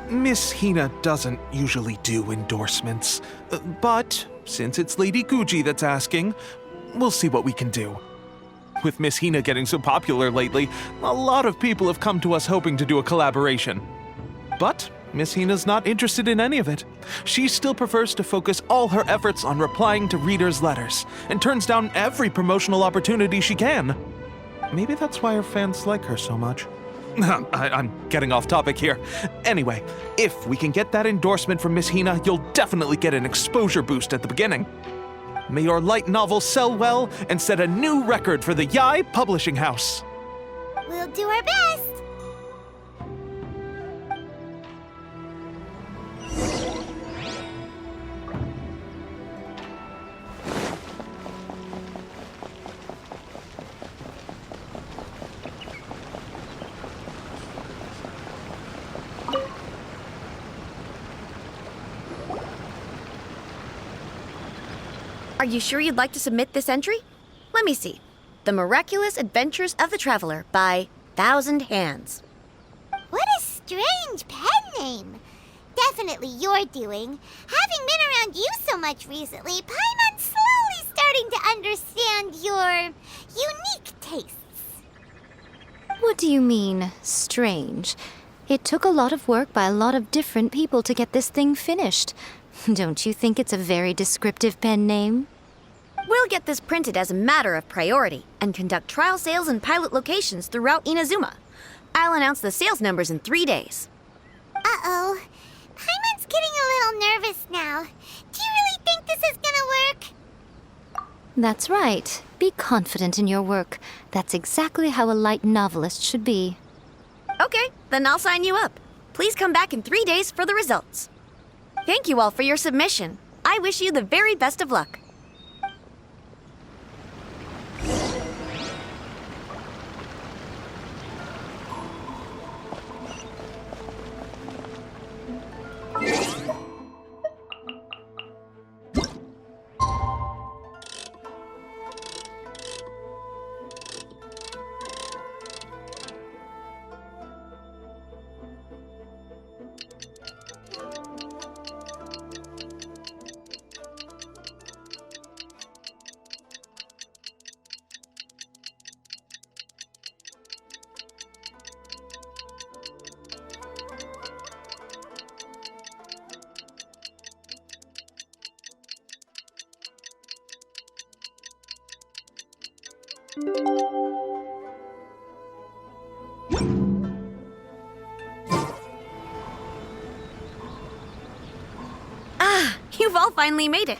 Miss Hina doesn't usually do endorsements, but since it's Lady Guji that's asking, we'll see what we can do. With Miss Hina getting so popular lately, a lot of people have come to us hoping to do a collaboration. But Miss Hina's not interested in any of it. She still prefers to focus all her efforts on replying to readers' letters, and turns down every promotional opportunity she can. Maybe that's why her fans like her so much. I'm getting off topic here. Anyway, if we can get that endorsement from Miss Hina, you'll definitely get an exposure boost at the beginning. May your light novel sell well and set a new record for the Yai Publishing House. We'll do our best. Are you sure you'd like to submit this entry? Let me see. The Miraculous Adventures of the Traveler by Thousand Hands. What a strange pen name. Definitely your doing. Having been around you so much recently, Paimon's slowly starting to understand your unique tastes. What do you mean, strange? It took a lot of work by a lot of different people to get this thing finished. Don't you think it's a very descriptive pen name? We'll get this printed as a matter of priority and conduct trial sales in pilot locations throughout Inazuma. I'll announce the sales numbers in 3 days. Uh-oh. Paimon's getting a little nervous now. Do you really think this is gonna work? That's right. Be confident in your work. That's exactly how a light novelist should be. Okay, then I'll sign you up. Please come back in 3 days for the results. Thank you all for your submission. I wish you the very best of luck. You've all finally made it.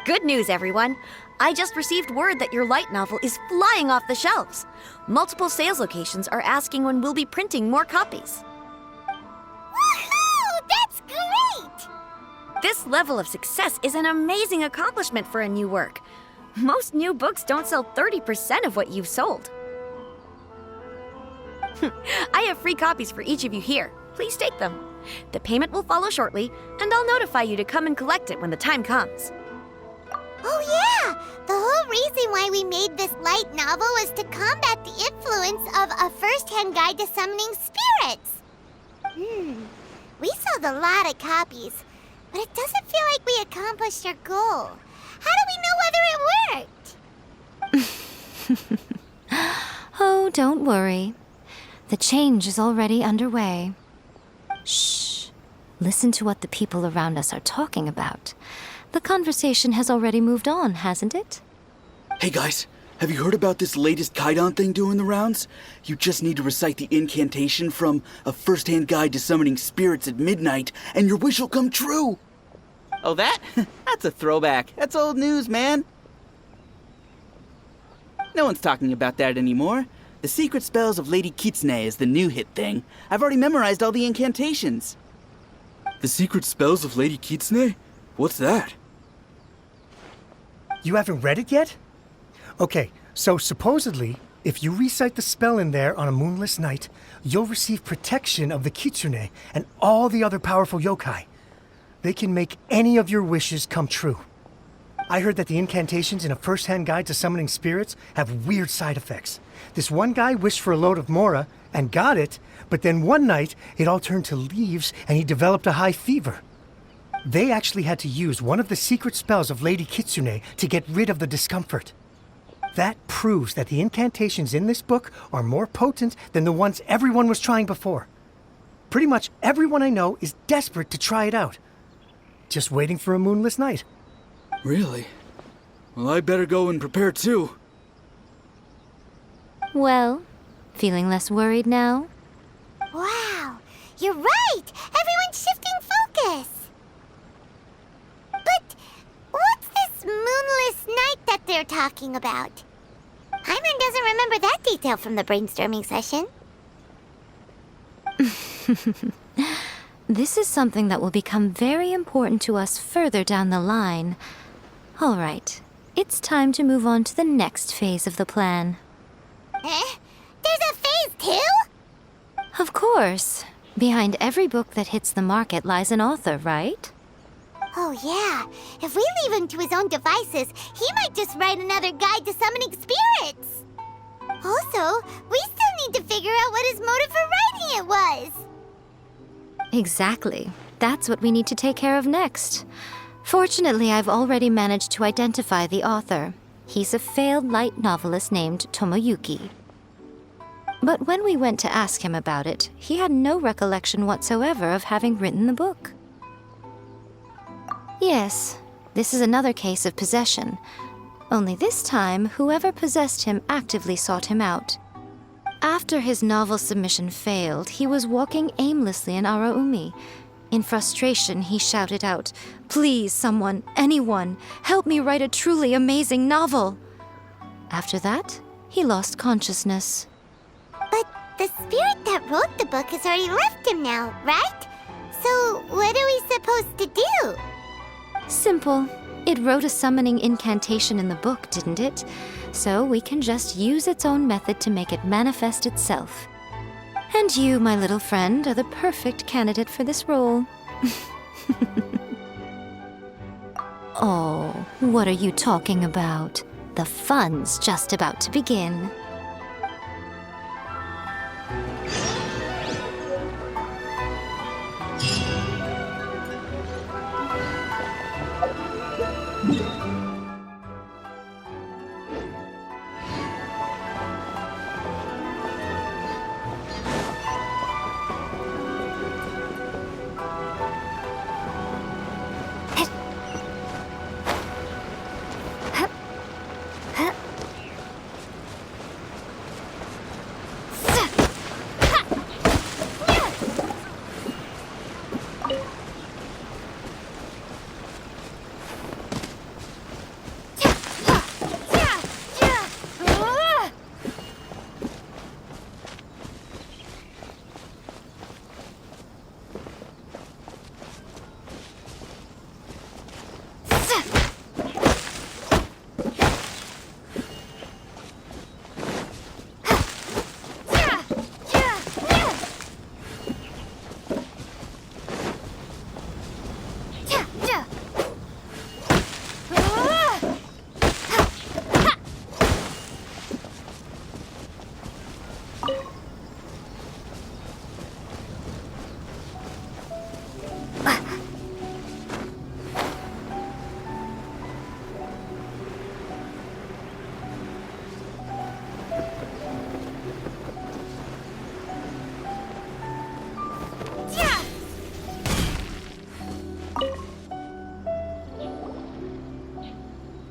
Good news, everyone. I just received word that your light novel is flying off the shelves. Multiple sales locations are asking when we'll be printing more copies. Woohoo! That's great! This level of success is an amazing accomplishment for a new work. Most new books don't sell 30% of what you've sold. I have free copies for each of you here. Please take them. The payment will follow shortly, and I'll notify you to come and collect it when the time comes. Oh yeah! The whole reason why we made this light novel was to combat the influence of a first-hand guide to summoning spirits. We sold a lot of copies, but it doesn't feel like we accomplished our goal. How do we know whether it worked? Oh, don't worry. The change is already underway. Shh. Listen to what the people around us are talking about. The conversation has already moved on, hasn't it? Hey guys, have you heard about this latest Kaidan thing doing the rounds? You just need to recite the incantation from A First-Hand Guide to Summoning Spirits at midnight, and your wish will come true! Oh, that? That's a throwback. That's old news, man. No one's talking about that anymore. The secret spells of Lady Kitsune is the new hit thing. I've already memorized all the incantations. The secret spells of Lady Kitsune? What's that? You haven't read it yet? Okay, so supposedly, if you recite the spell in there on a moonless night, you'll receive protection of the Kitsune and all the other powerful yokai. They can make any of your wishes come true. I heard that the incantations in A First-Hand Guide to Summoning Spirits have weird side effects. This one guy wished for a load of Mora, and got it, but then one night it all turned to leaves and he developed a high fever. They actually had to use one of the secret spells of Lady Kitsune to get rid of the discomfort. That proves that the incantations in this book are more potent than the ones everyone was trying before. Pretty much everyone I know is desperate to try it out. Just waiting for a moonless night. Really? Well, I better go and prepare too. Well, feeling less worried now? Wow, you're right! Everyone's shifting focus! But what's this moonless night that they're talking about? Paimon doesn't remember that detail from the brainstorming session. This is something that will become very important to us further down the line. All right, it's time to move on to the next phase of the plan. There's a phase 2? Of course. Behind every book that hits the market lies an author, right? Oh yeah, if we leave him to his own devices, he might just write another guide to summoning spirits. Also, we still need to figure out what his motive for writing it was. Exactly. That's what we need to take care of next. Fortunately, I've already managed to identify the author. He's a failed light novelist named Tomoyuki. But when we went to ask him about it, he had no recollection whatsoever of having written the book. Yes, this is another case of possession. Only this time, whoever possessed him actively sought him out. After his novel submission failed, he was walking aimlessly in Araumi. In frustration, he shouted out, "Please, someone, anyone, help me write a truly amazing novel!" After that, he lost consciousness. But the spirit that wrote the book has already left him now, right? So what are we supposed to do? Simple. It wrote a summoning incantation in the book, didn't it? So we can just use its own method to make it manifest itself. And you, my little friend, are the perfect candidate for this role. Oh, what are you talking about? The fun's just about to begin.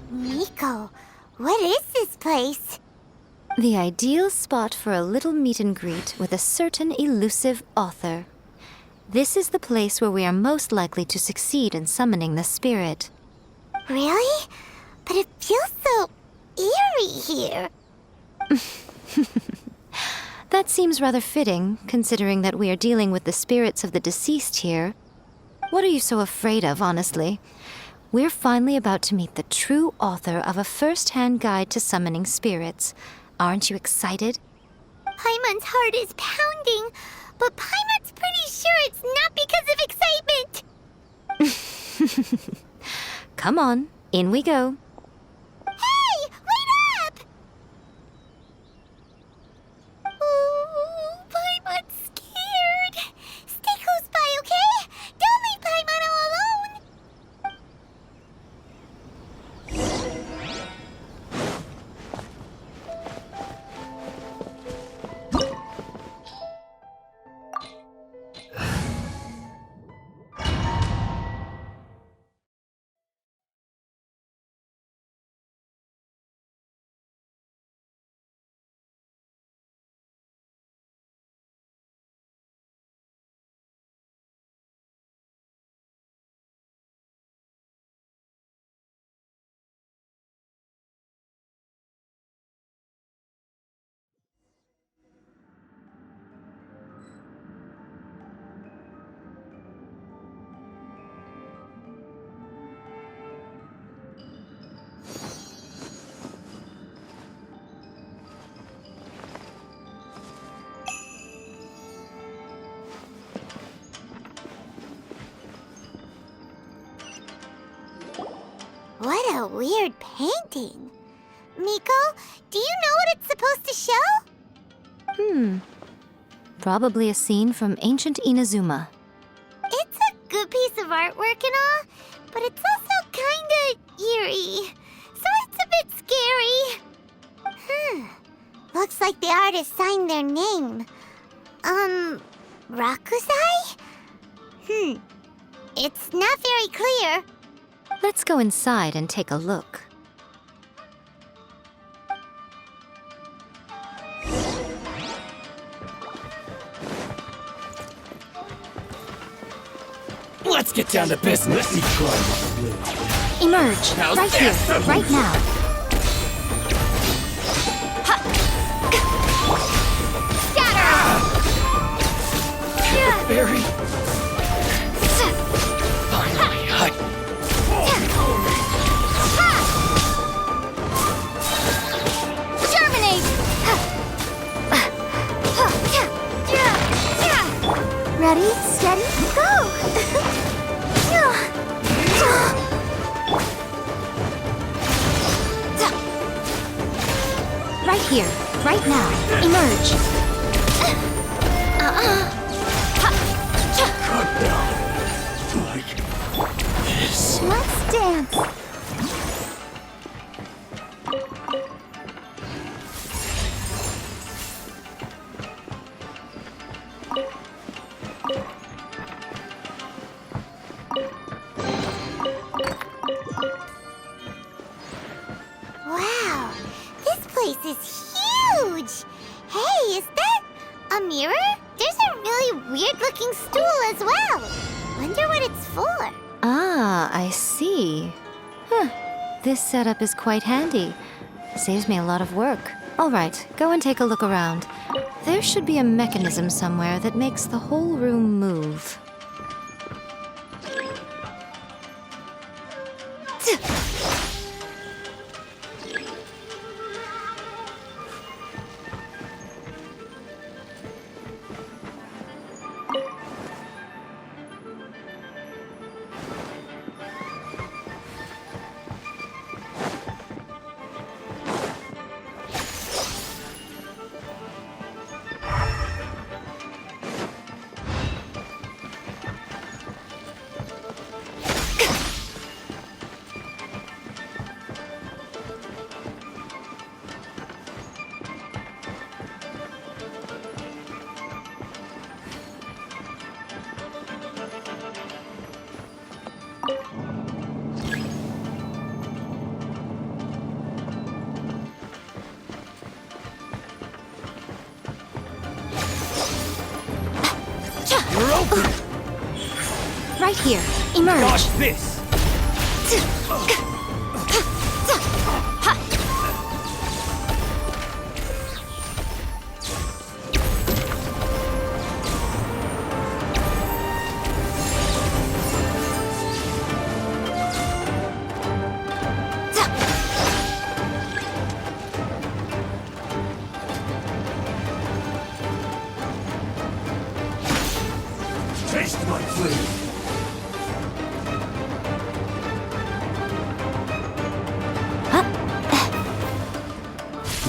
Miko, what is this place? The ideal spot for a little meet and greet with a certain elusive author. This is the place where we are most likely to succeed in summoning the spirit. Really? But it feels so eerie here. That seems rather fitting, considering that we are dealing with the spirits of the deceased here. What are you so afraid of, honestly? We're finally about to meet the true author of a first-hand guide to summoning spirits. Aren't you excited? Paimon's heart is pounding, but Paimon's pretty sure it's not because of excitement. Come on, in we go. Hey, wait up! Ooh, What a weird painting. Miko, do you know what it's supposed to show? Probably a scene from ancient Inazuma. It's a good piece of artwork and all, but it's also kinda eerie. So it's a bit scary. Looks like the artist signed their name. Rakusai? It's not very clear. Let's go inside and take a look. Let's get down to business. Emerge! Right here, right now. Barry. Finally, Germinate! Ready, steady, go! Right here, right now. Emerge. cut down. Like this. Let's dance. Wow, this place is huge! Hey, is that a mirror? There's a really weird-looking stool as well. Wonder what it's for. Ah, I see. This setup is quite handy. Saves me a lot of work. All right, go and take a look around. There should be a mechanism somewhere that makes the whole room move. You're open. Right here, emerge. Watch this. Taste my flame.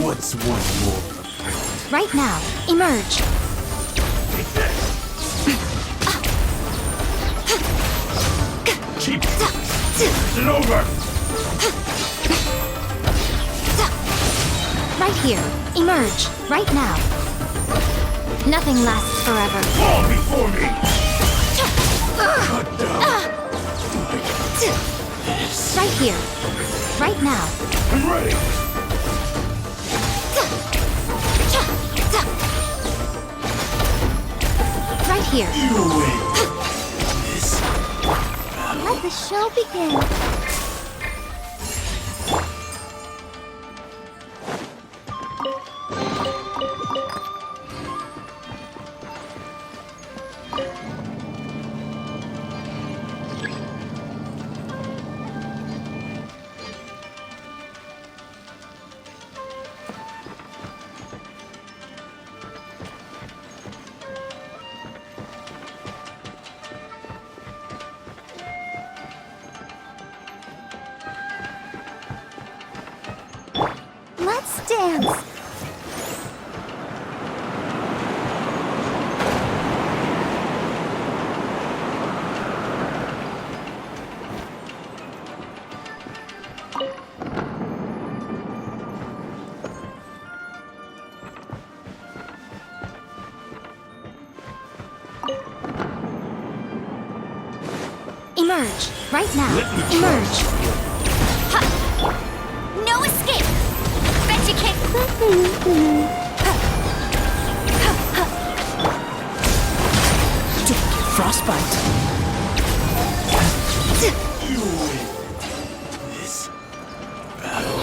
What's one more? Right now, emerge. Take this. Cheap. Is it over? Right here, emerge. Right now. Nothing lasts forever. Fall before me. Cut down. This. Right here, right now. I'm ready. Right here. You win. This. Let the show begin. dance! Emerge! Right now! Emerge! Ha! No escape! Bet you can't... Don't get frostbite. You win this battle.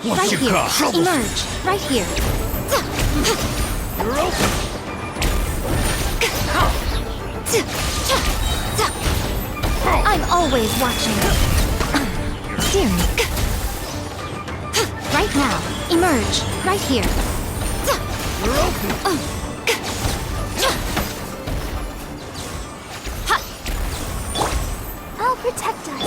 Right here! Emerge! Right here! You're open. I'm always watching. Dear me. Right now! Emerge! Right here! You're open. I'll protect us.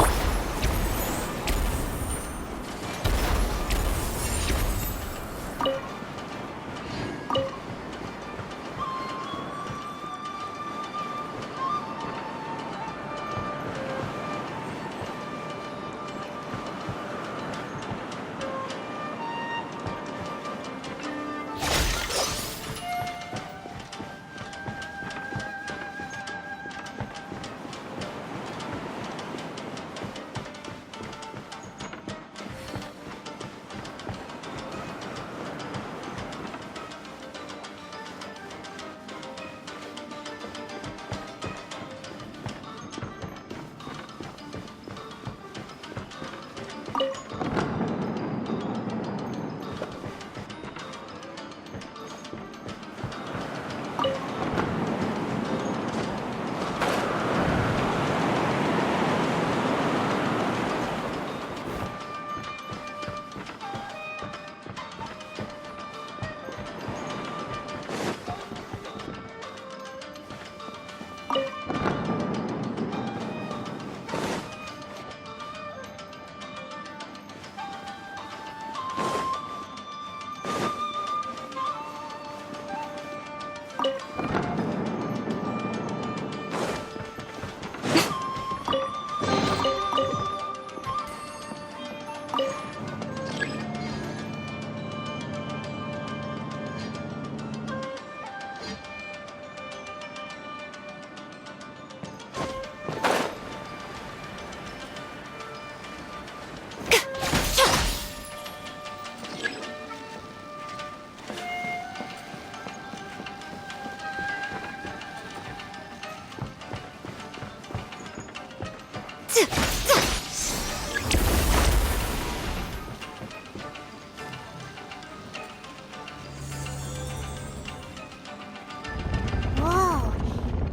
Whoa!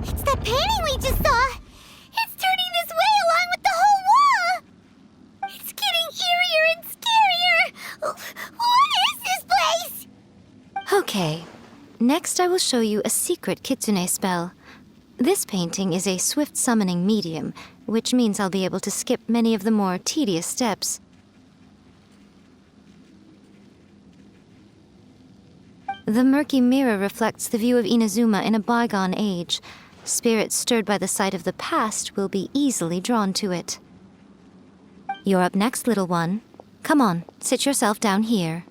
It's that painting we just saw! It's turning this way along with the whole wall! It's getting eerier and scarier! What is this place? Okay. Next I will show you a secret kitsune spell. This painting is a swift summoning medium, which means I'll be able to skip many of the more tedious steps. The murky mirror reflects the view of Inazuma in a bygone age. Spirits stirred by the sight of the past will be easily drawn to it. You're up next, little one. Come on, sit yourself down here.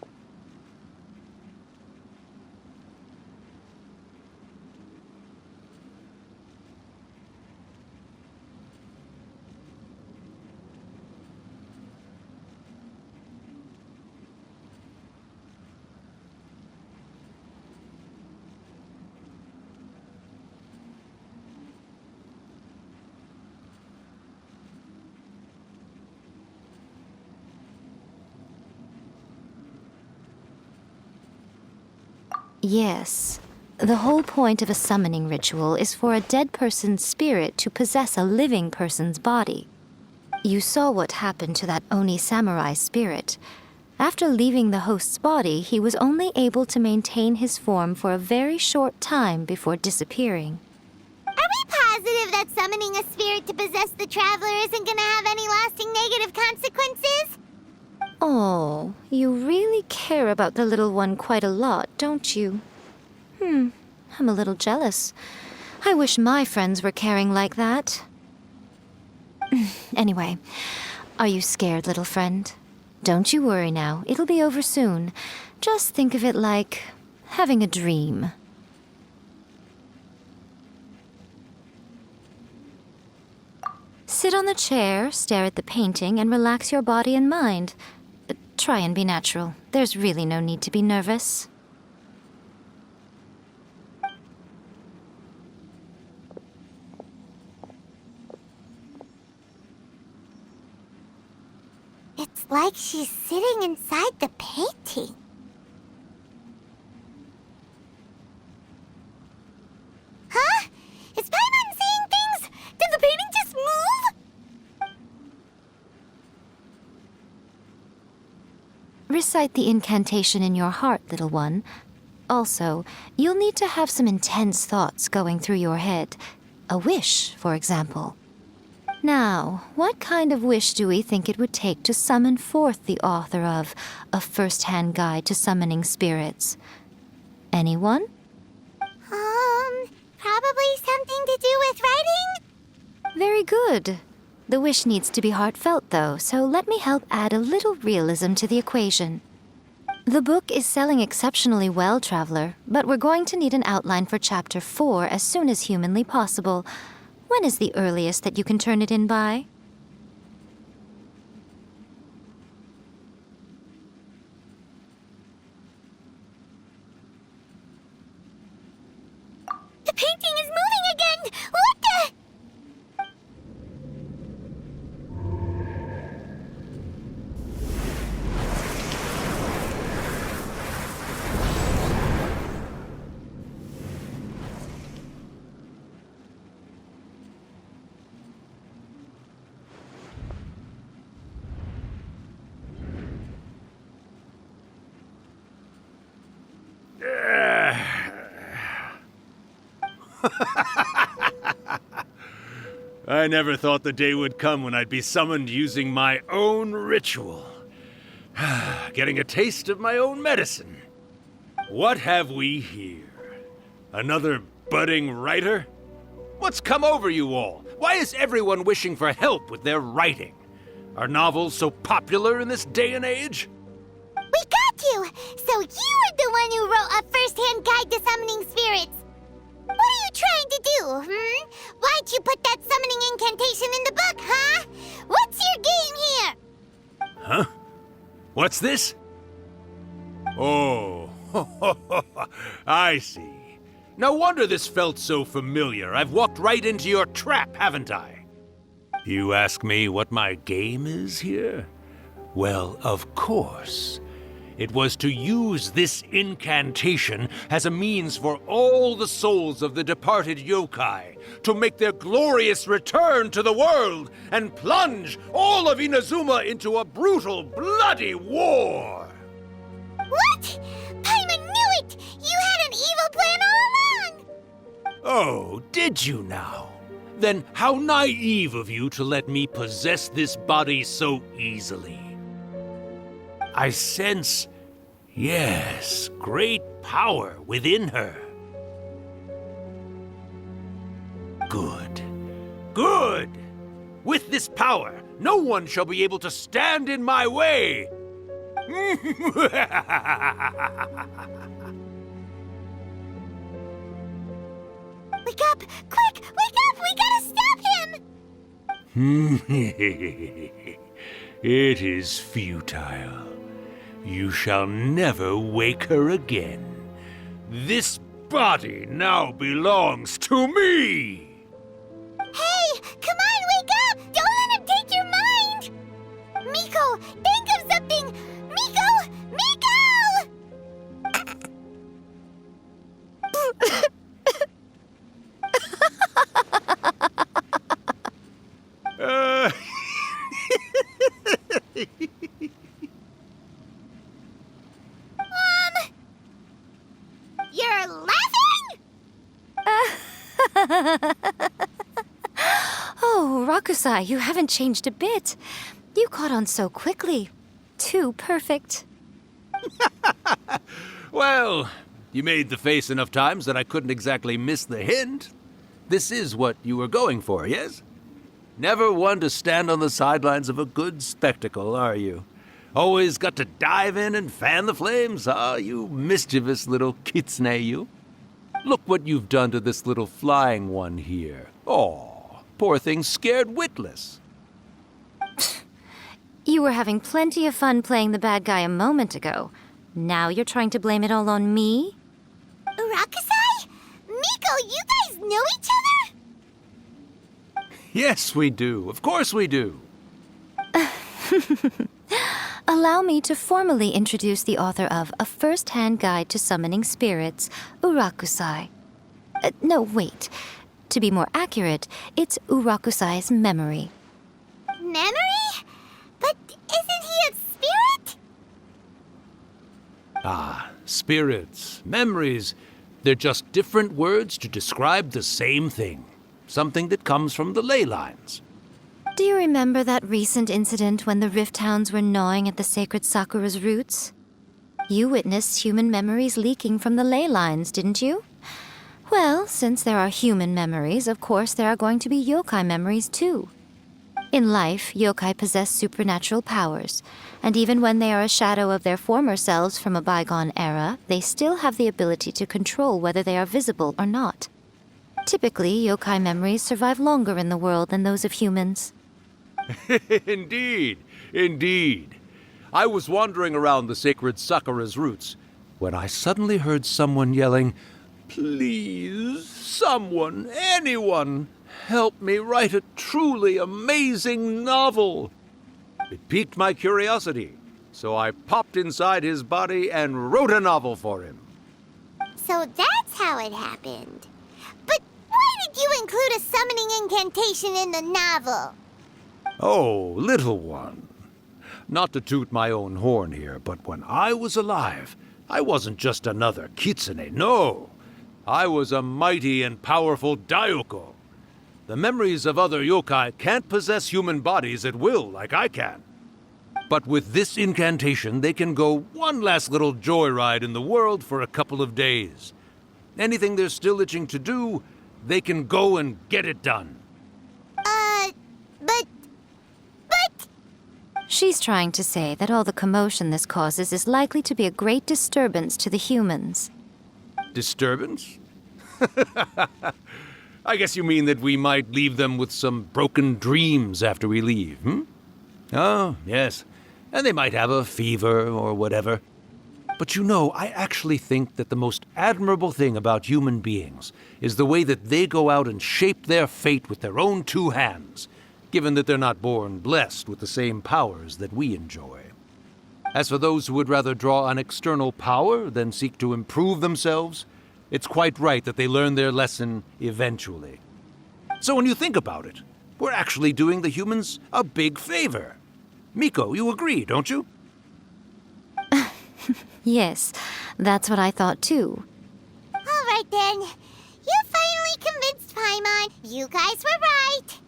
Yes, The whole point of a summoning ritual is for a dead person's spirit to possess a living person's body. You saw what happened to that Oni samurai spirit. After leaving the host's body, he was only able to maintain his form for a very short time before disappearing. Are we positive that summoning a spirit to possess the traveler isn't gonna have any lasting negative consequences? Oh, you really care about the little one quite a lot, don't you? I'm a little jealous. I wish my friends were caring like that. Anyway, are you scared, little friend? Don't you worry now, it'll be over soon. Just think of it like having a dream. Sit on the chair, stare at the painting, and relax your body and mind. Try and be natural. There's really no need to be nervous. It's like she's sitting inside the painting. Huh? Is Paimon seeing things? Did the painting just move? Recite the incantation in your heart, little one. Also, you'll need to have some intense thoughts going through your head. A wish, for example. Now, what kind of wish do we think it would take to summon forth the author of A First-Hand Guide to Summoning Spirits? Anyone? Probably something to do with writing? Very good. The wish needs to be heartfelt, though, so let me help add a little realism to the equation. The book is selling exceptionally well, Traveler, but we're going to need an outline for Chapter 4 as soon as humanly possible. When is the earliest that you can turn it in by? The painting is moving again! What the? I never thought the day would come when I'd be summoned using my own ritual. Getting a taste of my own medicine. What have we here? Another budding writer? What's come over you all? Why is everyone wishing for help with their writing? Are novels so popular in this day and age? We got you! So you were the one who wrote A First-Hand Guide to Summoning Spirits! What are you trying to do, Why'd you put that summoning incantation in the book, huh? What's your game here? Huh? What's this? Oh, I see. No wonder this felt so familiar. I've walked right into your trap, haven't I? You ask me what my game is here? Well, of course. It was to use this incantation as a means for all the souls of the departed yokai to make their glorious return to the world and plunge all of Inazuma into a brutal, bloody war! What? Paimon knew it! You had an evil plan all along! Oh, did you now? Then how naive of you to let me possess this body so easily. I sense, yes, great power within her. Good. Good! With this power, no one shall be able to stand in my way! Wake up! Quick! Wake up! We gotta stop him! It is futile. You shall never wake her again. This body now belongs to me! Hey! Come on, wake up! Don't let him take your mind! Miko, think of something! Miko! Miko! Urakusai, you haven't changed a bit. You caught on so quickly. Too perfect. Well, you made the face enough times that I couldn't exactly miss the hint. This is what you were going for, yes? Never one to stand on the sidelines of a good spectacle, are you? Always got to dive in and fan the flames, ah, you mischievous little kitsune, you. Look what you've done to this little flying one here. Oh, poor thing scared witless. You were having plenty of fun playing the bad guy a moment ago. Now you're trying to blame it all on me? Urakusai? Miko, you guys know each other? Yes, we do. Of course we do. Allow me to formally introduce the author of A First-Hand Guide to Summoning Spirits, Urakusai. No, wait. To be more accurate, it's Urakusai's memory. Memory? But isn't he a spirit? Ah, spirits, memories. They're just different words to describe the same thing. Something that comes from the ley lines. Do you remember that recent incident when the Rift Hounds were gnawing at the sacred Sakura's roots? You witnessed human memories leaking from the ley lines, didn't you? Well, since there are human memories, of course there are going to be yokai memories too. In life, yokai possess supernatural powers, and even when they are a shadow of their former selves from a bygone era, they still have the ability to control whether they are visible or not. Typically, yokai memories survive longer in the world than those of humans. Indeed, indeed. I was wandering around the sacred Sakura's roots when I suddenly heard someone yelling, "Please, someone, anyone, help me write a truly amazing novel." It piqued my curiosity, so I popped inside his body and wrote a novel for him. So that's how it happened. But why did you include a summoning incantation in the novel? Oh, little one. Not to toot my own horn here, but when I was alive, I wasn't just another kitsune, no. I was a mighty and powerful daioko. The memories of other yokai can't possess human bodies at will like I can. But with this incantation, they can go one last little joyride in the world for a couple of days. Anything they're still itching to do, they can go and get it done. But... She's trying to say that all the commotion this causes is likely to be a great disturbance to the humans. Disturbance? I guess you mean that we might leave them with some broken dreams after we leave, hmm? Oh, yes. And they might have a fever or whatever. But you know, I actually think that the most admirable thing about human beings is the way that they go out and shape their fate with their own two hands, given that they're not born blessed with the same powers that we enjoy. As for those who would rather draw on external power than seek to improve themselves, it's quite right that they learn their lesson eventually. So when you think about it, we're actually doing the humans a big favor. Miko, you agree, don't you? Yes, that's what I thought too. All right then. You finally convinced Paimon. You guys were right.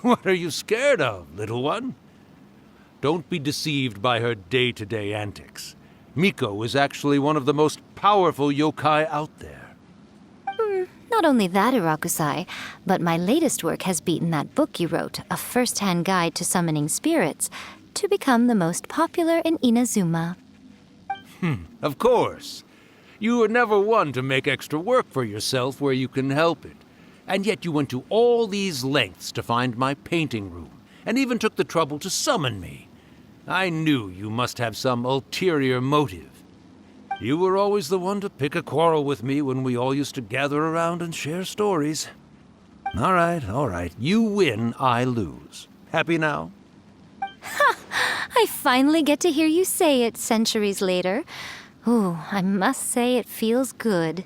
What are you scared of, little one? Don't be deceived by her day-to-day antics. Miko is actually one of the most powerful yokai out there. Not only that, Urakusai, but my latest work has beaten that book you wrote, A First-Hand Guide to Summoning Spirits, to become the most popular in Inazuma. Of course. You were never one to make extra work for yourself where you can help it. And yet you went to all these lengths to find my painting room, and even took the trouble to summon me. I knew you must have some ulterior motive. You were always the one to pick a quarrel with me when we all used to gather around and share stories. All right. You win, I lose. Happy now? I finally get to hear you say it centuries later. Ooh, I must say it feels good.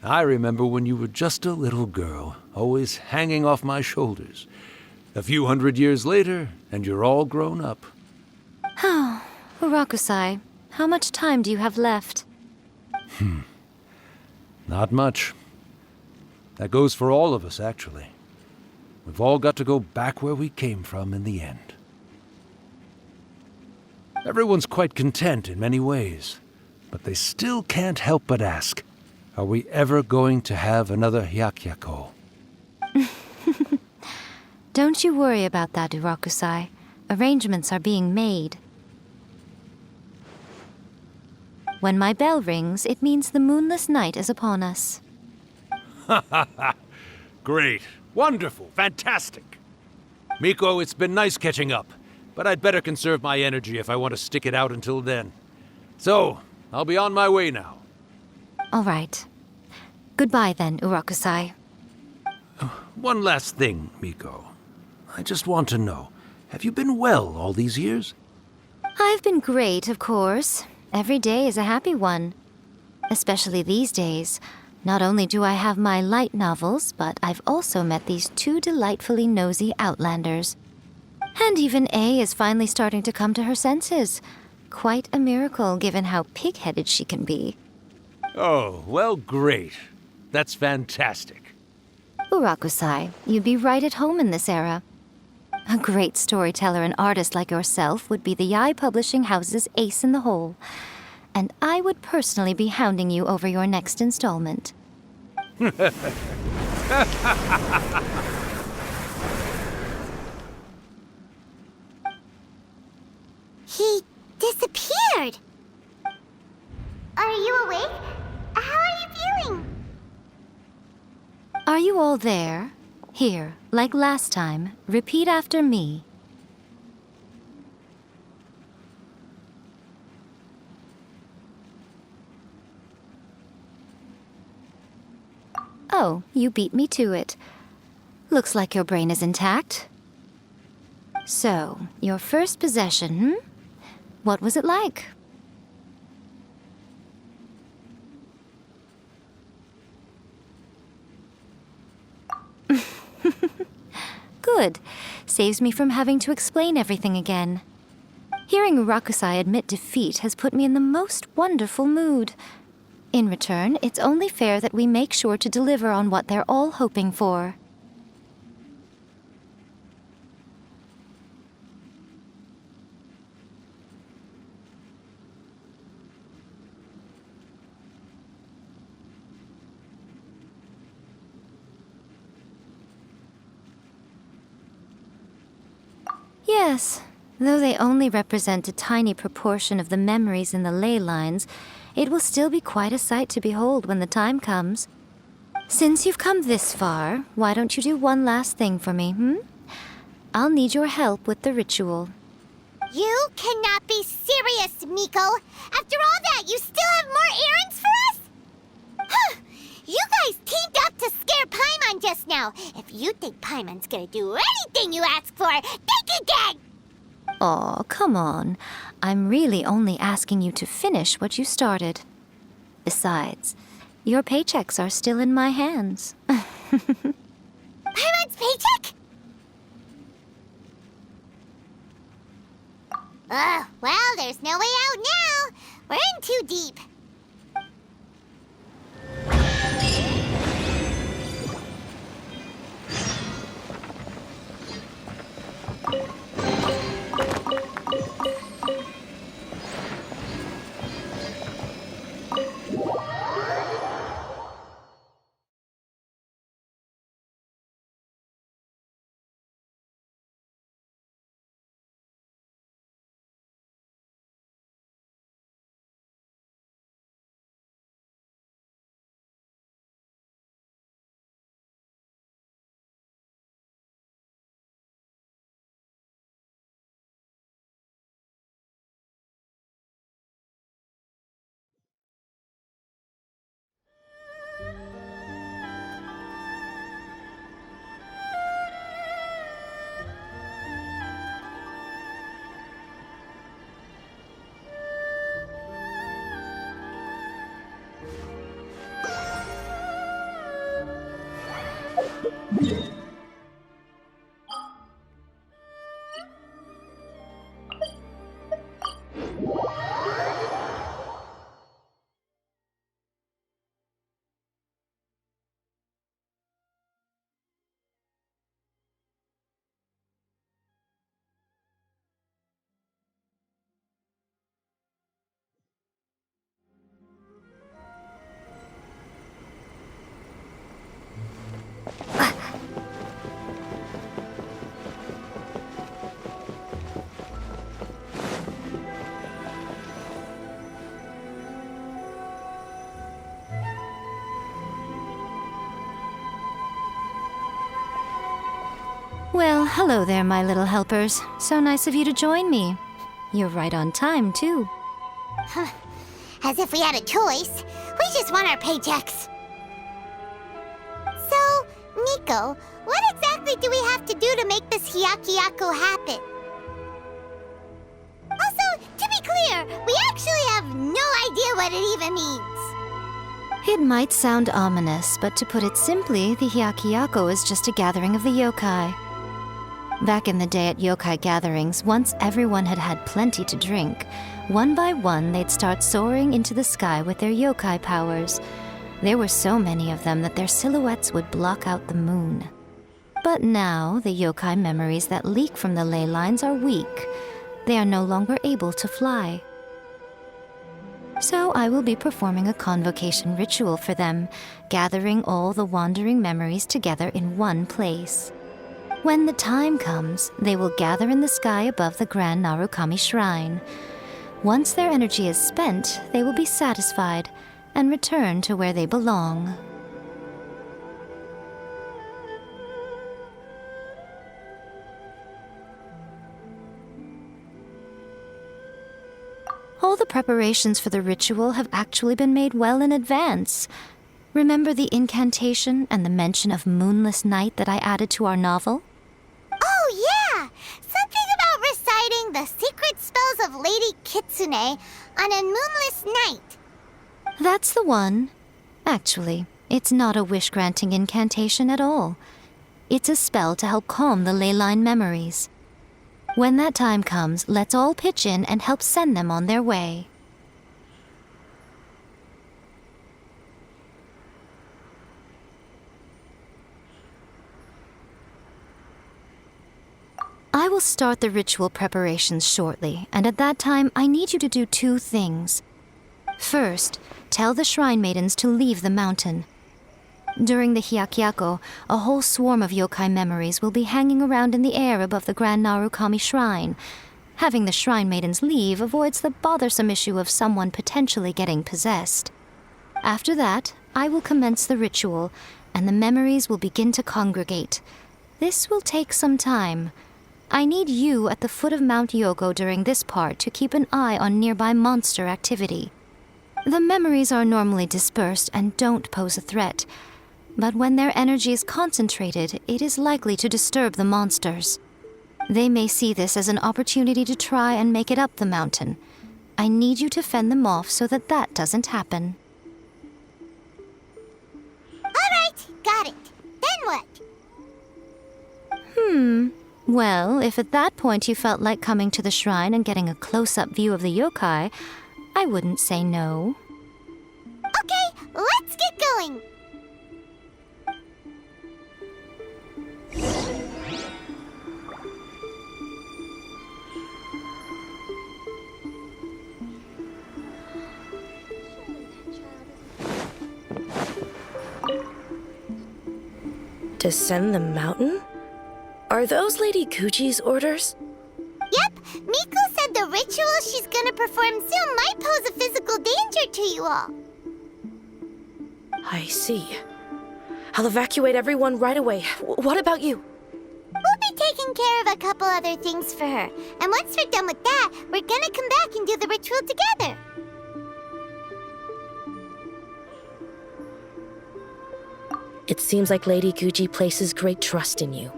I remember when you were just a little girl, always hanging off my shoulders. A few 100 years later, and you're all grown up. Urakusai, how much time do you have left? Not much. That goes for all of us, actually. We've all got to go back where we came from in the end. Everyone's quite content in many ways, but they still can't help but ask, are we ever going to have another Hyakyako? Don't you worry about that, Urakusai. Arrangements are being made. When my bell rings, it means the moonless night is upon us. Great. Wonderful. Fantastic. Miko, it's been nice catching up, but I'd better conserve my energy if I want to stick it out until then. So, I'll be on my way now. All right. Goodbye then, Urakusai. One last thing, Miko. I just want to know, have you been well all these years? I've been great, of course. Every day is a happy one. Especially these days. Not only do I have my light novels, but I've also met these two delightfully nosy outlanders. And even A is finally starting to come to her senses. Quite a miracle, given how pig-headed she can be. Oh, well, great. That's fantastic. Urakusai, you'd be right at home in this era. A great storyteller and artist like yourself would be the Yai Publishing House's ace in the hole. And I would personally be hounding you over your next installment. He disappeared. Are you awake? How are you feeling? Are you all there? Here, like last time, repeat after me. Oh, you beat me to it. Looks like your brain is intact. So, your first possession, What was it like? Good. Saves me from having to explain everything again. Hearing Urakusai admit defeat has put me in the most wonderful mood. In return, it's only fair that we make sure to deliver on what they're all hoping for. Yes, though they only represent a tiny proportion of the memories in the ley lines, it will still be quite a sight to behold when the time comes. Since you've come this far, why don't you do one last thing for me, I'll need your help with the ritual. You cannot be serious, Miko. After all that, you still have more errands for us? Huh. You guys teamed up to scare Paimon just now. If you think Paimon's gonna do anything you ask for, think again! Aw, come on. I'm really only asking you to finish what you started. Besides, your paychecks are still in my hands. Paimon's paycheck? Well, there's no way out now. We're in too deep. Well, hello there, my little helpers. So nice of you to join me. You're right on time, too. As if we had a choice. We just want our paychecks. So, Miko, what exactly do we have to do to make this Hyakuyaku happen? Also, to be clear, we actually have no idea what it even means. It might sound ominous, but to put it simply, the Hyakuyaku is just a gathering of the yokai. Back in the day at yokai gatherings, once everyone had had plenty to drink, one by one they'd start soaring into the sky with their yokai powers. There were so many of them that their silhouettes would block out the moon. But now, the yokai memories that leak from the ley lines are weak. They are no longer able to fly. So I will be performing a convocation ritual for them, gathering all the wandering memories together in one place. When the time comes, they will gather in the sky above the Grand Narukami Shrine. Once their energy is spent, they will be satisfied and return to where they belong. All the preparations for the ritual have actually been made well in advance. Remember the incantation and the mention of moonless night that I added to our novel? Oh, yeah! Something about reciting the secret spells of Lady Kitsune on a moonless night. That's the one. Actually, it's not a wish-granting incantation at all. It's a spell to help calm the ley line memories. When that time comes, let's all pitch in and help send them on their way. I will start the ritual preparations shortly, and at that time I need you to do two things. First, tell the shrine maidens to leave the mountain. During the Hyakuyaku, a whole swarm of yokai memories will be hanging around in the air above the Grand Narukami Shrine. Having the shrine maidens leave avoids the bothersome issue of someone potentially getting possessed. After that, I will commence the ritual, and the memories will begin to congregate. This will take some time. I need you at the foot of Mount Yogo during this part to keep an eye on nearby monster activity. The memories are normally dispersed and don't pose a threat, but when their energy is concentrated, it is likely to disturb the monsters. They may see this as an opportunity to try and make it up the mountain. I need you to fend them off so that that doesn't happen. All right, got it. Then what? Well, if at that point you felt like coming to the shrine and getting a close-up view of the yokai, I wouldn't say no. Okay, let's get going. Descend the mountain? Are those Lady Gucci's orders? Yep, Miko said the ritual she's gonna perform soon might pose a physical danger to you all. I see. I'll evacuate everyone right away. What about you? We'll be taking care of a couple other things for her. And once we're done with that, we're gonna come back and do the ritual together. It seems like Lady Gucci places great trust in you.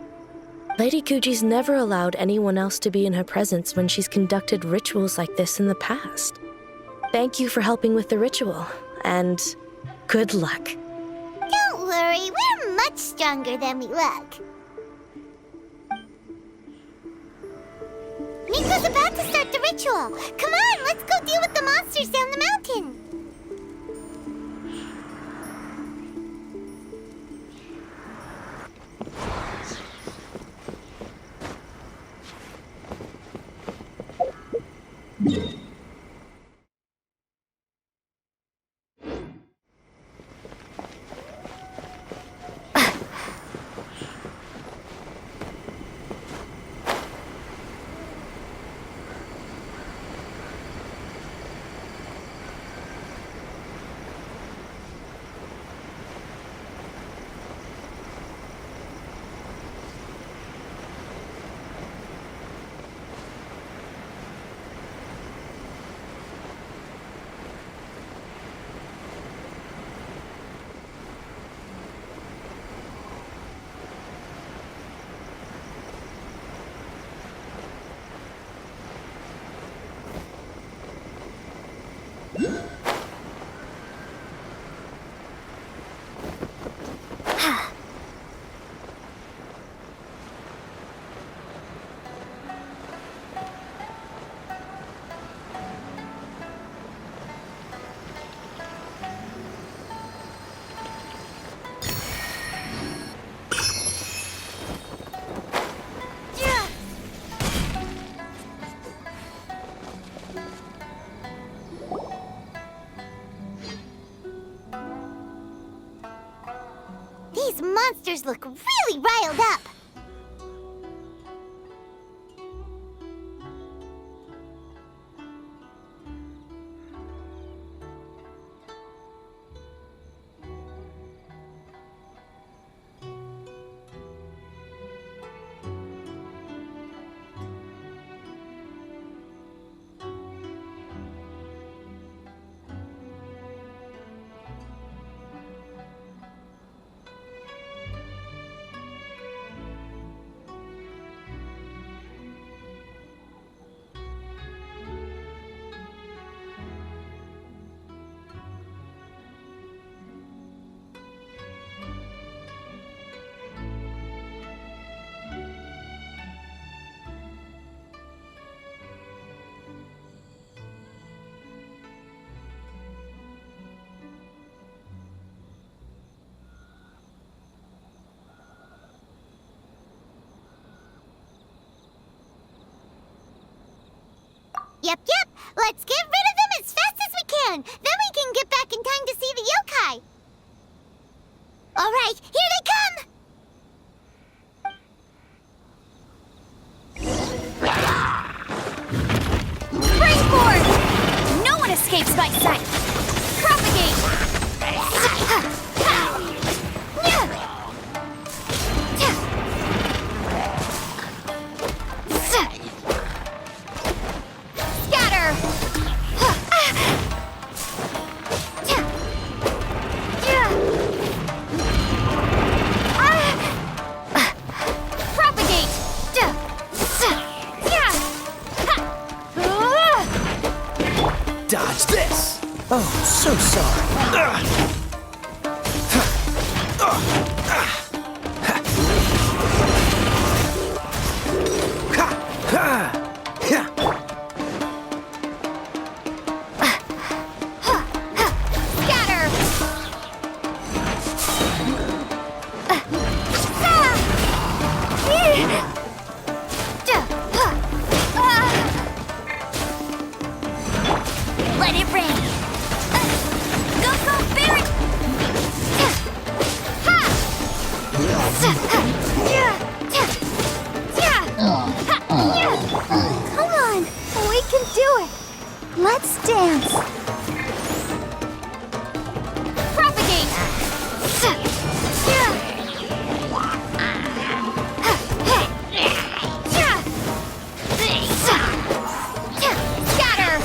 Lady Gucci's never allowed anyone else to be in her presence when she's conducted rituals like this in the past. Thank you for helping with the ritual, and good luck. Don't worry, we're much stronger than we look. Miko's about to start the ritual. Come on, let's go deal with the monsters down the mountain. These monsters look really riled up. Yep. Let's get rid of them as fast as we can. Then we can get back in time to see the yokai. All right, here they come. Springboard! No one escapes my sight. Propagate! Scatter! Propagate! Dodge this! Oh, so sorry. Scatter! Let it rain! Go, Barret! Come on, we can do it. Let's dance. Propagate! Scatter!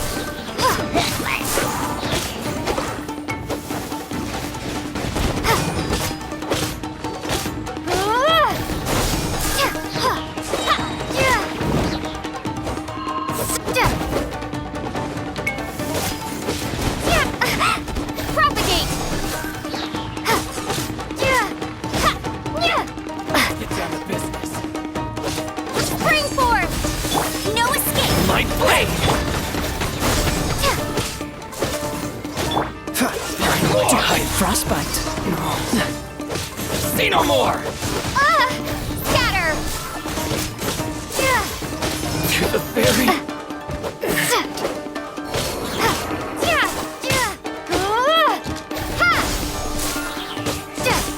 Propagate! Get down to business. Springboard! No escape! My blade! To hide frostbite. Say no more! Scatter! To the very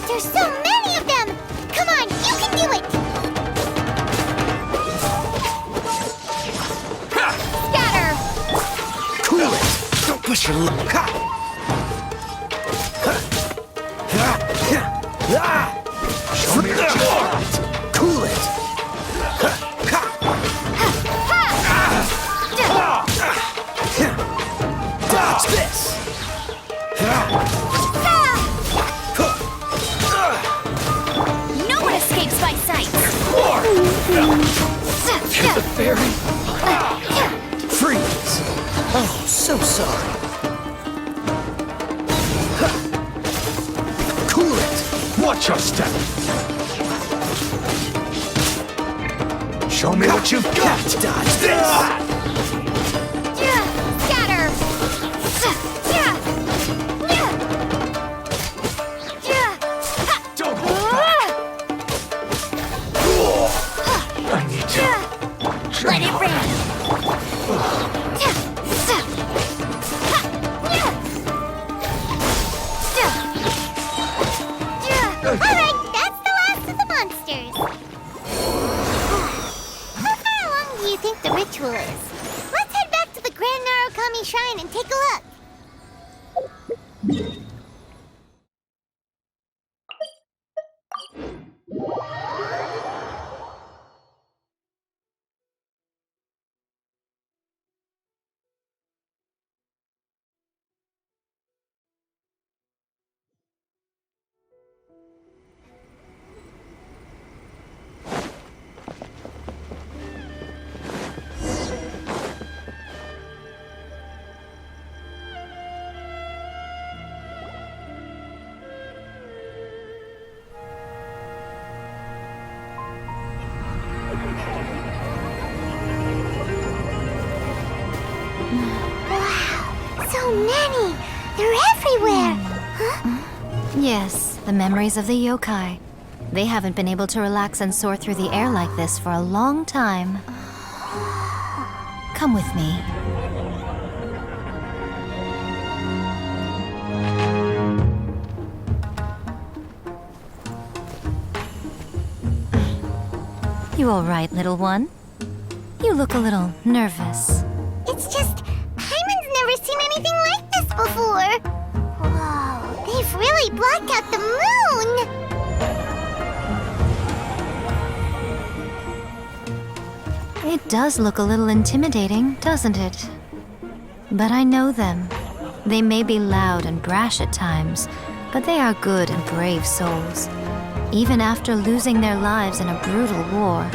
There's so many of them. Come on, you can do it. Scatter! cool it! Don't push your luck. Ha! Show me what you want! Cool it! Dodge this! No one escapes my sight! To the very freeze! Oh, so sorry. Cool it! Watch your step! Show me what you've got! Dodge this! Scatter! Don't hold back! I need to Let it rain! Alright, that's the last of the monsters. How far along do you think the ritual is? Let's head back to the Grand Narukami Shrine and take a look. So many! They're everywhere! Huh? Yes, the memories of the yokai. They haven't been able to relax and soar through the air like this for a long time. Come with me. You all right, little one? You look a little nervous. It's just, Hyman's never seen anything like this before. Whoa, they've really blocked out the moon! It does look a little intimidating, doesn't it? But I know them. They may be loud and brash at times, but they are good and brave souls. Even after losing their lives in a brutal war,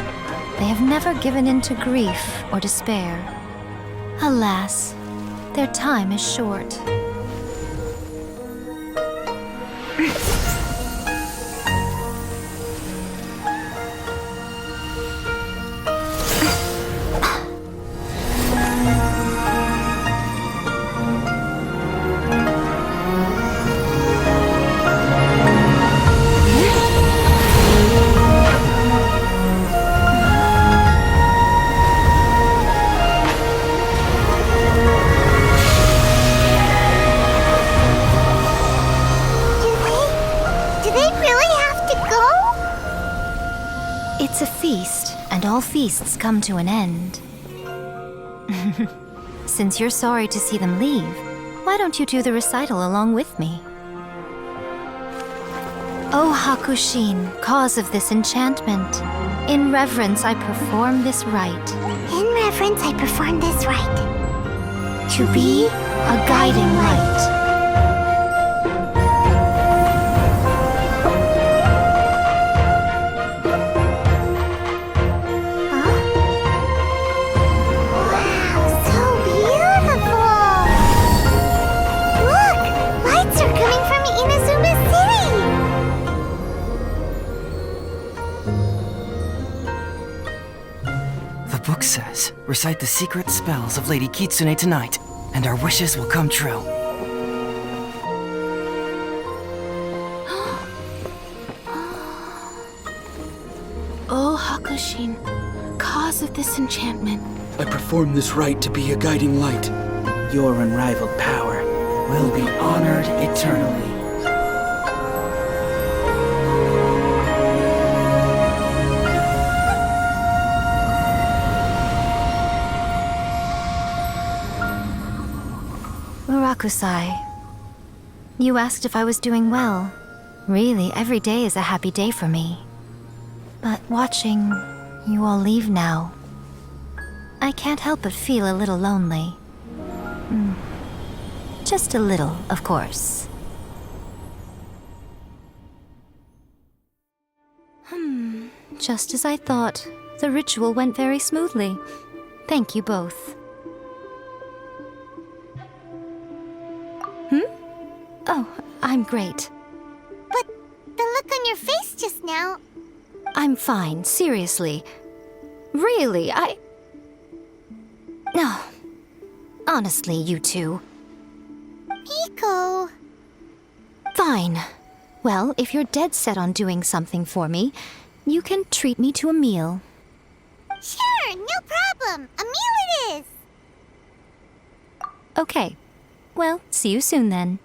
they have never given in to grief or despair. Alas, their time is short. Do they really have to go? It's a feast, and all feasts come to an end. Since you're sorry to see them leave, why don't you do the recital along with me? O Hakushin, cause of this enchantment, in reverence I perform this rite. In reverence, I perform this rite. To be a guiding light. Wow, so beautiful! Look, lights are coming from Inazuma City! The book says, recite the secret spells of Lady Kitsune tonight, and our wishes will come true. O Hakushin, cause of this enchantment. I perform this rite to be a guiding light. Your unrivaled power. Will be honored eternally. Murakusai, you asked if I was doing well. Really, every day is a happy day for me. But watching you all leave now, I can't help but feel a little lonely. Just a little, of course. Just as I thought, the ritual went very smoothly. Thank you both. Oh, I'm great. But the look on your face just now... I'm fine, seriously. Really, No. Honestly, you two. Miko... Fine. Well, if you're dead set on doing something for me, you can treat me to a meal. Sure, no problem. A meal it is. Okay. Well, see you soon then.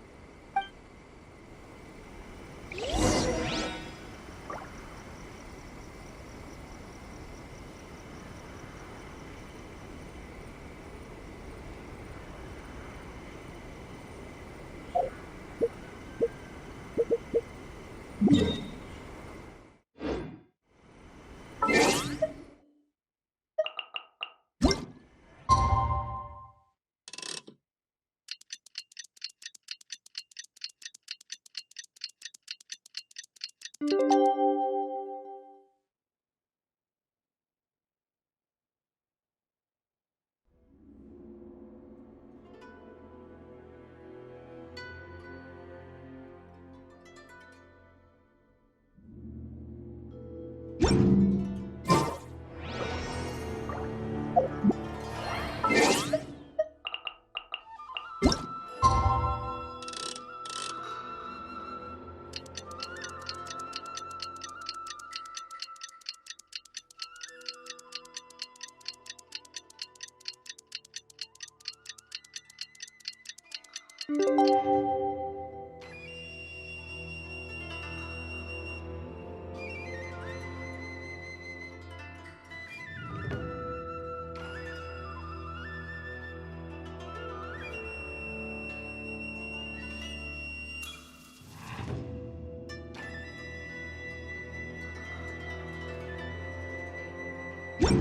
Today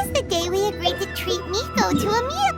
is the day we agreed to treat Miko to a meal.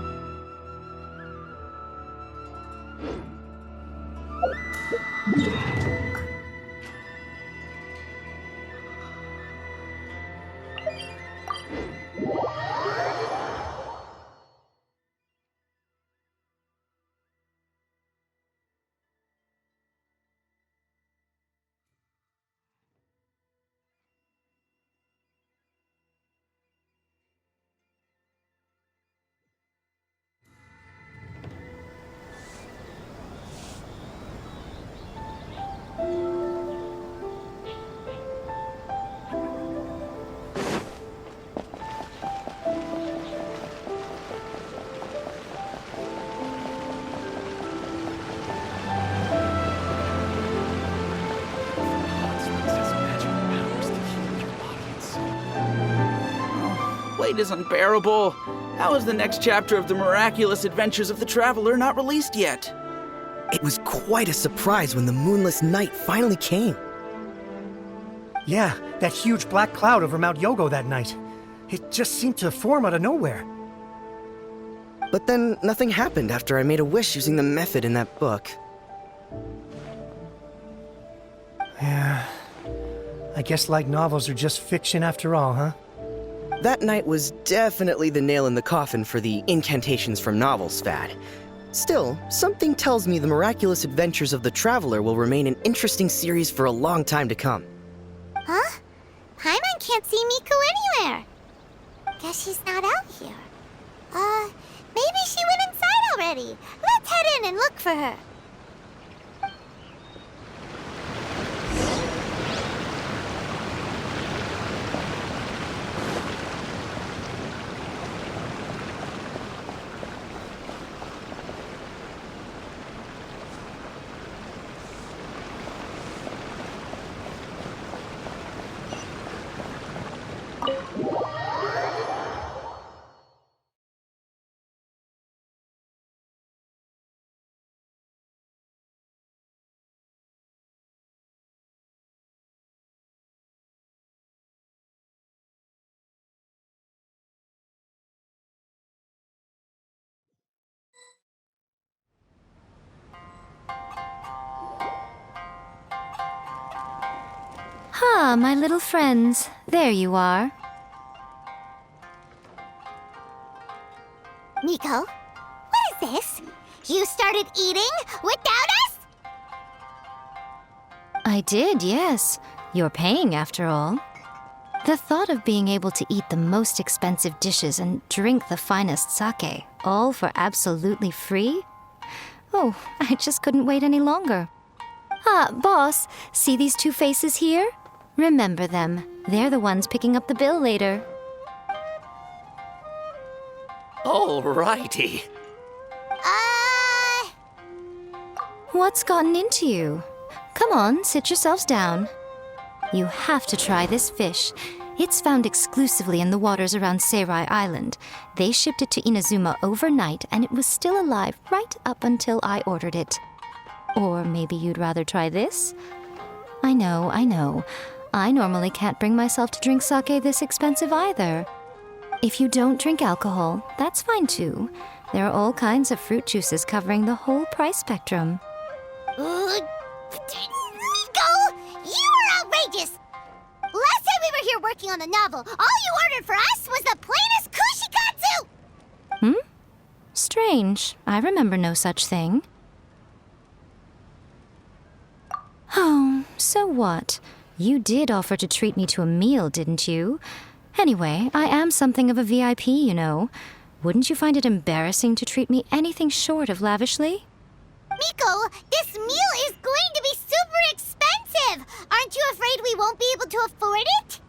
Wait is unbearable. How is the next chapter of the miraculous adventures of the Traveler not released yet? It was quite a surprise when the moonless night finally came. Yeah, that huge black cloud over Mount Yogo that night. It just seemed to form out of nowhere. But then nothing happened after I made a wish using the method in that book. Yeah. I guess light novels are just fiction after all, huh? That night was definitely the nail in the coffin for the incantations from novels fad. Still, something tells me the miraculous adventures of the Traveler will remain an interesting series for a long time to come. Huh? Paimon can't see Miko anywhere. Guess she's not out here. Maybe she went inside already. Let's head in and look for her. Ah, my little friends. There you are. Miko, what is this? You started eating without us? I did, yes. You're paying, after all. The thought of being able to eat the most expensive dishes and drink the finest sake, all for absolutely free? Oh, I just couldn't wait any longer. Ah, boss, see these two faces here? Remember them. They're the ones picking up the bill later. Alrighty. What's gotten into you? Come on, sit yourselves down. You have to try this fish. It's found exclusively in the waters around Seirai Island. They shipped it to Inazuma overnight, and it was still alive right up until I ordered it. Or maybe you'd rather try this? I know. I normally can't bring myself to drink sake this expensive either. If you don't drink alcohol, that's fine too. There are all kinds of fruit juices covering the whole price spectrum. Miko! You are outrageous! Last time we were here working on the novel, all you ordered for us was the plainest kushikatsu! Strange. I remember no such thing. Oh, so what? You did offer to treat me to a meal, didn't you? Anyway, I am something of a VIP, you know. Wouldn't you find it embarrassing to treat me anything short of lavishly? Miko, this meal is going to be super expensive! Aren't you afraid we won't be able to afford it?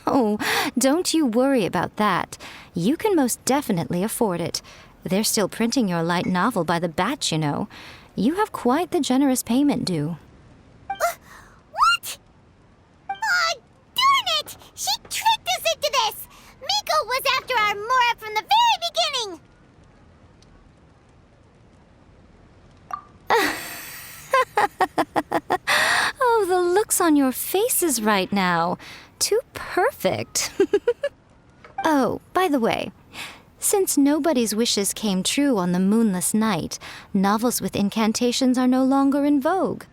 Oh, don't you worry about that. You can most definitely afford it. They're still printing your light novel by the batch, you know. You have quite the generous payment due. What? Aw, darn it! She tricked us into this! Miko was after our Mora from the very beginning! Oh, the looks on your faces right now. Too perfect. Oh, by the way, since nobody's wishes came true on the moonless night, novels with incantations are no longer in vogue.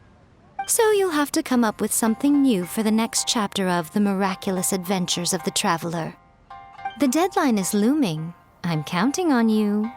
So you'll have to come up with something new for the next chapter of The Miraculous Adventures of the Traveler. The deadline is looming. I'm counting on you.